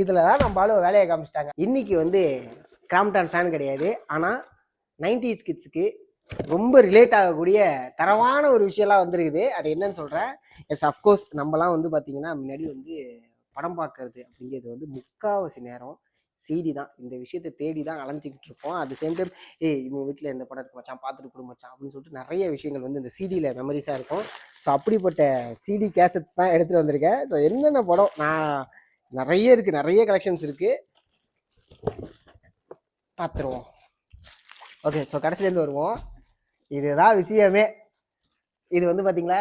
இதுல தான் நம்ம ஆளு வேலையை காமிச்சிட்டாங்க. இன்னைக்கு வந்து கிராம்ப்டன் ஃபேன் கிடையாது, ஆனா 90s கிட்ஸுக்கு ரொம்ப ரிலேட் ஆகக்கூடிய தரமான ஒரு விஷயம்லாம் வந்துருக்குது. அது என்னன்னு சொல்றேன். எஸ் அஃப்கோர்ஸ் நம்மலாம் வந்து பார்த்தீங்கன்னா முன்னாடி வந்து படம் பார்க்கறது அப்படிங்கிறது வந்து முக்காவாசி நேரம் சிடி தான். இந்த விஷயத்தை தேடி தான் அலைஞ்சிக்கிட்டு இருப்போம். அது சேம் டைம் இவங்க வீட்டில் இந்த படம் இருக்கு மச்சான், பார்த்துட்டு கொடு மச்சான் அப்படின்னு சொல்லிட்டு நிறைய விஷயங்கள் வந்து இந்த சிடியில் மெமரிஸாக இருக்கும். ஸோ அப்படிப்பட்ட சிடி கேசட்ஸ் தான் எடுத்துகிட்டு வந்திருக்கேன். ஸோ என்னென்ன படம் நான் நிறைய இருக்குது, நிறைய கலெக்ஷன்ஸ் இருக்குது, பார்த்துருவோம். ஓகே, ஸோ கடைசிலேருந்து வருவோம். இதுதான் விஷயமே. இது வந்து பார்த்தீங்களா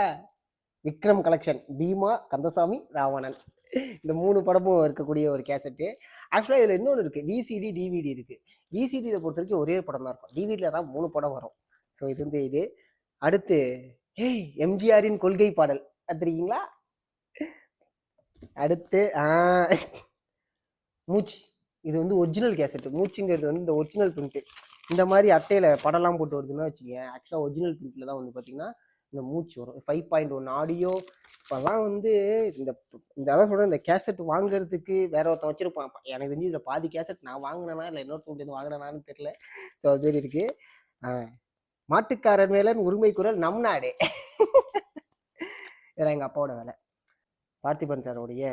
விக்ரம் கலெக்ஷன், பீமா, கந்தசாமி, ராவணன், இந்த 3 படமும் இருக்கக்கூடிய ஒரு கேசட்டு. ஆக்சுவலாக இதில் இன்னொன்று இருக்குது, விசிடி டிவிடி இருக்குது. விசிடியில் பொறுத்த வரைக்கும் ஒரே படம் தான் இருக்கும், டிவிடியில் தான் 3 படம் வரும். ஸோ இது வந்து இது. அடுத்து எம்ஜிஆரின் கொள்கை பாடல் தெரியுங்களா? அடுத்து மூச்சு, இது வந்து ஒரிஜினல் கேசட்டு. மூச்சுங்கிறது வந்து இந்த ஒரிஜினல் பிரிண்ட்டு. இந்த மாதிரி அட்டையில் படம்லாம் போட்டு வருதுன்னா வச்சுக்கோங்க, ஆக்சுவலாக ஒரிஜினல் பிரிண்ட்டில் தான் வந்து பார்த்தீங்கன்னா இந்த மூச்சு வரும். 5.1 ஆடியோ. இப்போல்லாம் வந்து இந்த அதான் சொல்கிறேன், இந்த கேசட் வாங்குறதுக்கு வேற ஒருத்தன் வச்சிருப்பான். எனக்கு தெரிஞ்சு இதில் பாதி கேசட் நான் வாங்கினேனா இல்லை இன்னொருத்தவங்க வாங்கினான்னு தெரியல. ஸோ அது மாரி இருக்கு. மாட்டுக்காரர் மேலன் உரிமை குரல் நம் நாடே. இதெல்லாம் எங்கள் அப்பாவோட வேலை. பார்த்திபன் சாரோடைய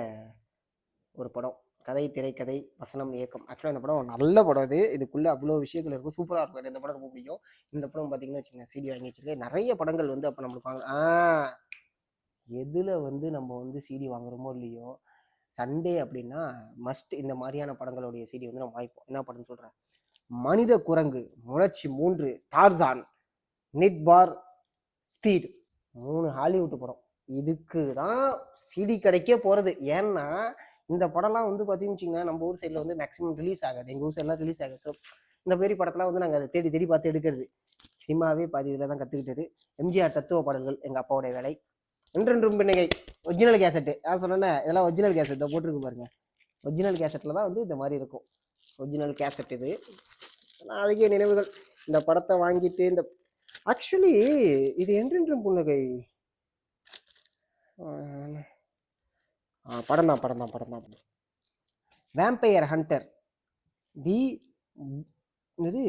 ஒரு படம், கதை, திரைக்கதை, வசனம், இயக்கம். ஆக்சுவலாக இந்த படம் நல்ல படம். இதுக்குள்ளே அவ்வளோ விஷயங்கள் இருக்கும், சூப்பராக இருக்கும். இந்த படம் ரொம்ப பிடிக்கும். இந்த படம் பார்த்தீங்கன்னா வச்சுக்கோங்க, சிடி வாங்கி வச்சுருக்கேன். நிறைய படங்கள் வந்து அப்போ நம்மளுக்கு வாங்க எதில் வந்து நம்ம வந்து சிடி வாங்குறோமோ இல்லையோ, சண்டே அப்படின்னா மஸ்ட் இந்த மாதிரியான படங்களுடைய சிடி வந்து நம்ம வாங்கிப்போம். என்ன படம்னு சொல்கிறேன், மனித குரங்கு, முயற்சி 3, டார்சான், நிட் பார், ஸ்பீட், 3 ஹாலிவுட் படம். இதுக்கு தான் சிடி கடைக்கே போகிறது. ஏன்னா இந்த படம்லாம் வந்து பார்த்தீங்கன்னு வச்சிங்கன்னா நம்ம ஊர் சைடில் வந்து மேக்ஸிமம் ரிலீஸ் ஆகாது, எங்கள் ஊர் சைட்லாம் ரிலீஸ் ஆகாது. ஸோ இந்த மாரி படத்தெல்லாம் வந்து நாங்கள் அதை தேடி தேடி பார்த்து எடுக்கிறது. சினிமாவே பாதி இதில் தான் கற்றுக்கிட்டது. எம்ஜிஆர் தத்துவ பாடல்கள் எங்கள் அப்பாவோடைய வேலை. என்றென்றும் பின்னையை ஒரிஜினல் கேசட்டு. சொன்னேன்னே இதெல்லாம் ஒரிஜினல் கேசட் இதை போட்டிருக்கு பாருங்க. ஒரிஜினல் கேசட்டில் தான் வந்து இந்த மாதிரி இருக்கும். ஒரிஜினல் கேசட் இது. அழகிய நினைவுகள். இந்த படத்தை வாங்கிட்டு இந்த ஆக்சுவலி இது என்றென்றும் புன்னகை படம் தான். வேம்பயர் ஹண்டர், தி இது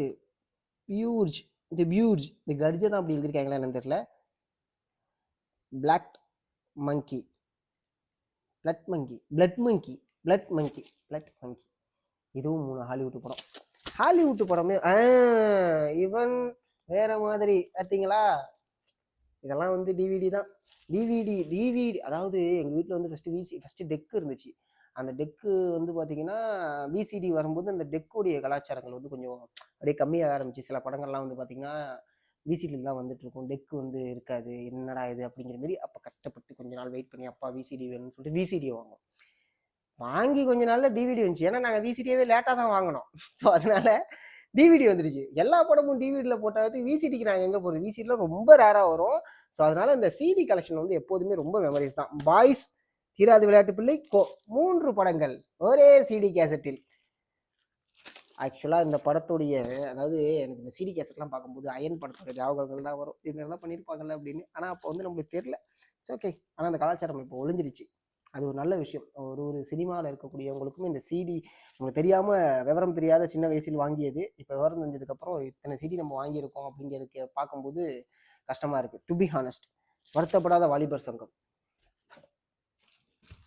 பியூர்ஜ், இந்த கர்ஜை தான் அப்படி எழுதியிருக்காங்களா என்னன்னு தெரியல. பிளாக் மங்கி, பிளட் மங்கி, இதுவும் 3 ஹாலிவுட் படம். ஹாலிவுட் படமே இவன் வேற மாதிரி பார்த்தீங்களா. இதெல்லாம் வந்து டிவிடி தான். டிவிடி அதாவது எங்கள் வீட்டில் வந்து ஃபஸ்ட்டு டெக்கு இருந்துச்சு. அந்த டெக்கு வந்து பார்த்தீங்கன்னா விசிடி வரும்போது அந்த டெக்குடைய கலாச்சாரங்கள் வந்து கொஞ்சம் அப்படியே கம்மியாக ஆரம்பிச்சு. சில படங்கள்லாம் வந்து பார்த்தீங்கன்னா விசிடியில் தான் வந்துட்டு இருக்கும், டெக்கு வந்து இருக்காது. என்னடா இது அப்படிங்கிற மாரி. அப்போ கஷ்டப்பட்டு கொஞ்ச நாள் வெயிட் பண்ணி அப்பா விசிடி வேணும்னு சொல்லிட்டு விசிடியை வாங்கி கொஞ்ச நாள்ல டிவிடி வந்துச்சு. ஏன்னா நாங்கள் விசிடியவே லேட்டாக தான் வாங்கினோம். ஸோ அதனால டிவிடி வந்துடுச்சு. எல்லா படமும் டிவிடியில் போட்டாவது விசிடிக்கு நாங்கள் எங்கே போகிறது, விசிடியில் ரொம்ப ரேராக வரும். ஸோ அதனால இந்த சிடி கலெக்ஷன் வந்து எப்போதுமே ரொம்ப மெமரிஸ் தான். பாய்ஸ், தீராது விளையாட்டு பிள்ளை, 3 படங்கள் ஒரே சிடி கேசட்டில். ஆக்சுவலாக இந்த படத்துடைய அதாவது எனக்கு இந்த சிடி கேசட்லாம் பார்க்கும்போது அயன் படத்தோட ஞாபகங்கள் தான் வரும். இதெல்லாம் பண்ணியிருப்பாங்கல்ல அப்படின்னு. ஆனால் அப்போ வந்து நம்மளுக்கு தெரியல. It's okay. ஆனால் அந்த கலாச்சாரம் இப்போ ஒழிஞ்சிருச்சு. அது ஒரு நல்ல விஷயம். ஒரு சினிமாவில் இருக்கக்கூடியவங்களுக்குமே இந்த சிடி உங்களுக்கு தெரியாமல் விவரம் தெரியாத சின்ன வயசில் வாங்கியது இப்போ விவரம் தெரிஞ்சதுக்கப்புறம் இத்தனை சிடி நம்ம வாங்கியிருக்கோம் அப்படிங்கிறதுக்கு பார்க்கும்போது கஷ்டமாக இருக்குது. To be honest. வருத்தப்படாத வாலிபர் சங்கம்.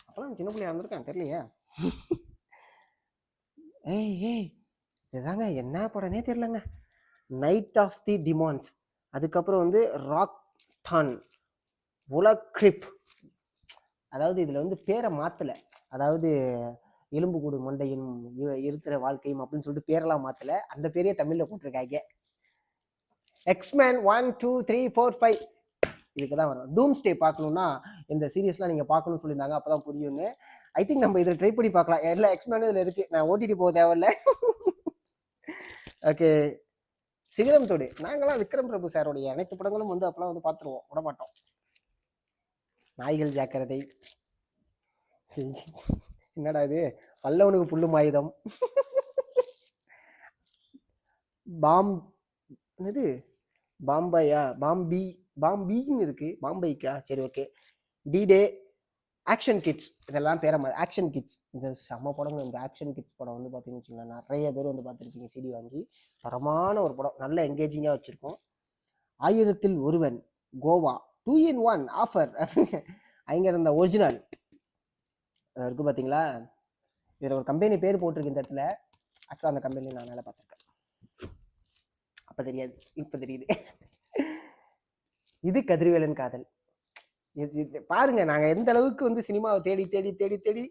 அப்போலாம் சின்ன பிள்ளையா இருந்திருக்கேன் தெரியலையா. இதுதாங்க என்ன படனே தெரியலங்க. Night of the demons. அதுக்கப்புறம் வந்து ராக் டான், உலக்ரிப். அதாவது இதில் வந்து பேரை மாற்றலை. அதாவது எலும்பு கூடு மண்டையும் இருக்கிற வாழ்க்கையும் அப்படின்னு சொல்லிட்டு பேரெல்லாம் மாற்றலை. அந்த பேரையே தமிழில் போட்டிருக்காங்க. எக்ஸ்மேன் 1 2 3 4 5 இதுக்கு தான் வரும். டூம்ஸ்டே பார்க்கணுன்னா இந்த சீரியஸ்லாம் நீங்கள் பார்க்கணும்னு சொல்லியிருந்தாங்க, அப்போ தான் புரியும்னு. ஐ திங்க் நம்ம இதில் ட்ரை பண்ணி பார்க்கலாம். எல்லா எக்ஸ்மேனும் இதில் இருக்குது. நான் ஓடிடி போக தேவையில்ல. ஓகே. சிகரம் தொடு. நாங்களாம் விக்ரம் பிரபு சாரோடைய அனைத்து படங்களும் வந்து அப்போலாம் வந்து பார்த்துருவோம், விட மாட்டோம். நாய்கள் ஜாக்கிரதை. என்னடா இது, பல்லவனுக்கு புல்லும் ஆயுதம். என்னது பாம்பையா, பாம்பின்னு இருக்கு, பாம்பைக்கா, சரி ஓகே. டிடே, ஆக்ஷன் கிட்ஸ் இதெல்லாம் பேர ஆக்ஷன் கிட்ஸ் இந்த செம்ம படம். இந்த ஆக்ஷன் கிட்ஸ் படம் வந்து பார்த்தீங்கன்னு வச்சுக்கோங்களேன், நிறைய பேர் வந்து பார்த்துருக்கீங்க சிடி வாங்கி. தரமான ஒரு படம், நல்ல என்கேஜிங்காக வச்சுருக்கோம். 1000ல் ஒருவன், கோவா 2-in-1 ஆஃபர் அங்கே இருந்த ஒரிஜினல் இருக்குது பார்த்தீங்களா. இதில் ஒரு கம்பெனி பேர் போட்டிருக்கு இந்த இடத்துல. ஆக்சுவலாக அந்த கம்பெனியில் நான் வேலை பார்த்துருக்கேன். அப்போ தெரியாது, இப்போ தெரியுது. இது கதிர்வேலன் காதல். பாருங்க, நாங்கள் எந்த அளவுக்கு வந்து சினிமாவை தேடி தேடி தேடி தேடி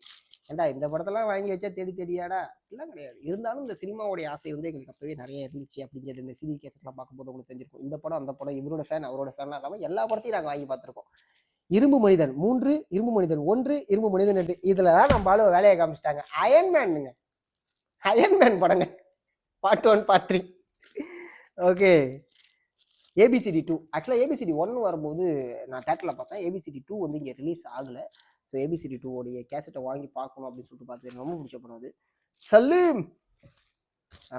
ஏண்டா இந்த படத்தெல்லாம் வாங்கி வச்சா தேடி தேடியாடா எல்லாம் கிடையாது. இருந்தாலும் இந்த சினிமாவுடைய ஆசை வந்து எங்களுக்கு அப்பவே நிறைய இருந்துச்சு அப்படிங்கிறது இந்த சிடி கேசட்லாம் பார்க்கும்போது உங்களுக்கு தெரிஞ்சிருக்கும். இந்த படம் அந்த படம், இவரோட ஃபேன் அவரோட ஃபேன்லாம் இல்லாமல் எல்லா படத்தையும் நாங்கள் வாங்கி பார்த்துருக்கோம். இரும்பு மனிதன் 3, இரும்பு மனிதன் 1, இரும்பு மனிதன் 2, இதில் தான் நம்ம ஆளு வேலையை காமிச்சிட்டாங்க. அயன்மேனுங்க, அயன்மேன் படங்க, பார்ட் 1 பார்ட் 3. Okay, ABCD 2. ஆக்சுவலாக ஏபிசிடி 1 வரும்போது நான் தேட்டரில் பார்த்தேன். ஏபிசிடி 2 வந்து இங்கே ரிலீஸ் ஆகலை. ஸோ ஏபிசிடி 2 கேசட்டை வாங்கி பார்க்கணும் அப்படின்னு சொல்லிட்டு பார்த்து எனக்கு ரொம்ப பிடிச்ச படம் அது. சலீம்,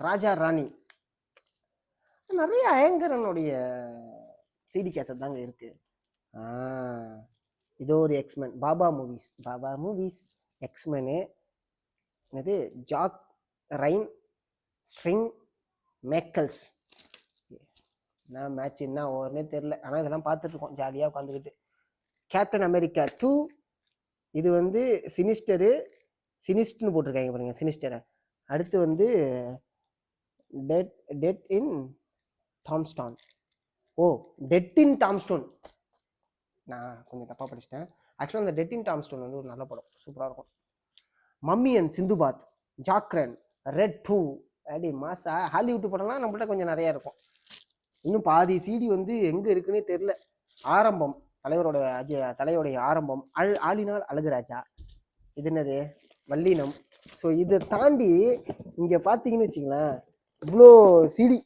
ராஜா ராணி, நிறைய அயங்கரனுடைய சிடி கேசட் தாங்க இருக்கு. இதோ ஒரு எக்ஸ்மேன், பாபா மூவிஸ் எக்ஸ்மேனு, இது ஜாக் ரைன், ஸ்ட்ரிங் மேக்கல்ஸ். என்ன மேட்ச் என்ன ஓவர்னே தெரில, ஆனால் இதெல்லாம் பார்த்துட்ருக்கோம் ஜாலியாக உட்காந்துக்கிட்டு. கேப்டன் அமெரிக்கா 2, இது வந்து சினிஸ்ட்னு போட்டிருக்காங்க பாருங்க, சினிஸ்டரை. அடுத்து வந்து டெட் இன் டாம்ஸ்டோன். டெட் இன் டாம்ஸ்டோன், நான் கொஞ்சம் தப்பாக படிச்சிட்டேன். ஆக்சுவலாக அந்த டெட் இன் டாம்ஸ்டோன் வந்து ஒரு நல்ல படம், சூப்பராக இருக்கும். Mummy and Sinbad, Sjögren, red 2, அப்படி மாசா ஹாலிவுட் படம்லாம் நம்மள்ட்ட கொஞ்சம் நிறையா இருக்கும். இன்னும் பாதி சிடி வந்து எங்கே இருக்குன்னே தெரில. ஆரம்பம், தலையோடைய ஆரம்பம், ஆளினால் அழகுராஜா, இது என்னது வல்லினம். ஸோ இதை தாண்டி இங்கே பார்த்தீங்கன்னு வச்சுங்களேன், இவ்வளோ சிடி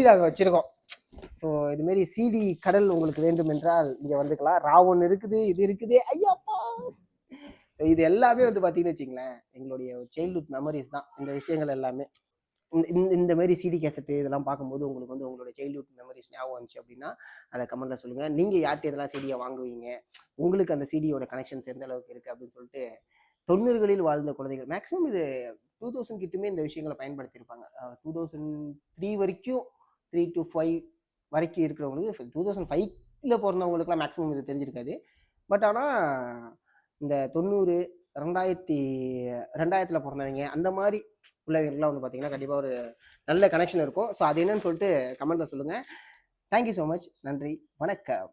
நாங்கள் வச்சுருக்கோம். ஸோ இதுமாரி சிடி கடல் உங்களுக்கு வேண்டும் என்றால் இங்கே வந்துக்கலாம். ராவன் இருக்குது, இது இருக்குது, ஐயாப்பா. ஸோ இது எல்லாமே வந்து பார்த்தீங்கன்னு வச்சுங்களேன், எங்களுடைய சைல்ட்ஹுட் மெமரிஸ் தான் இந்த விஷயங்கள் எல்லாமே. இந்த மாதிரி சிடி கேசட்டு இதெல்லாம் பார்க்கும்போது உங்களுக்கு வந்து உங்களோட சைல்ட்ஹுட் மெமரிஸ் ஞாபகம் வந்துச்சு அப்படின்னா அதை கமெண்ட்ல சொல்லுங்க. நீங்க யார்கிட்ட இதெல்லாம் சிடியை வாங்குவீங்க, உங்களுக்கு அந்த சிடியோட கனெக்ஷன்ஸ் எந்த அளவுக்கு இருக்கு அப்படின்னு சொல்லிட்டு. 90களில் வாழ்ந்த குழந்தைகள் மேக்ஸிமம் இது 2000 கிட்டுமே இந்த விஷயங்களை பயன்படுத்தியிருப்பாங்க. 2003 வரைக்கும், 3 to 5 வரைக்கும் இருக்கிறவங்களுக்கு, 2005ல பிறந்தவங்களுக்குலாம் மேக்ஸிமம் இது தெரிஞ்சிருக்காது. பட் ஆனால் இந்த 90, 2000ல பிறந்தவங்க அந்த மாதிரி பிள்ளைங்களுக்குலாம் வந்து பார்த்தீங்கன்னா கண்டிப்பாக ஒரு நல்ல கனெக்ஷன் இருக்கும். ஸோ அது என்னன்னு சொல்லிட்டு கமெண்ட்ல சொல்லுங்கள். Thank you so much. நன்றி, வணக்கம்.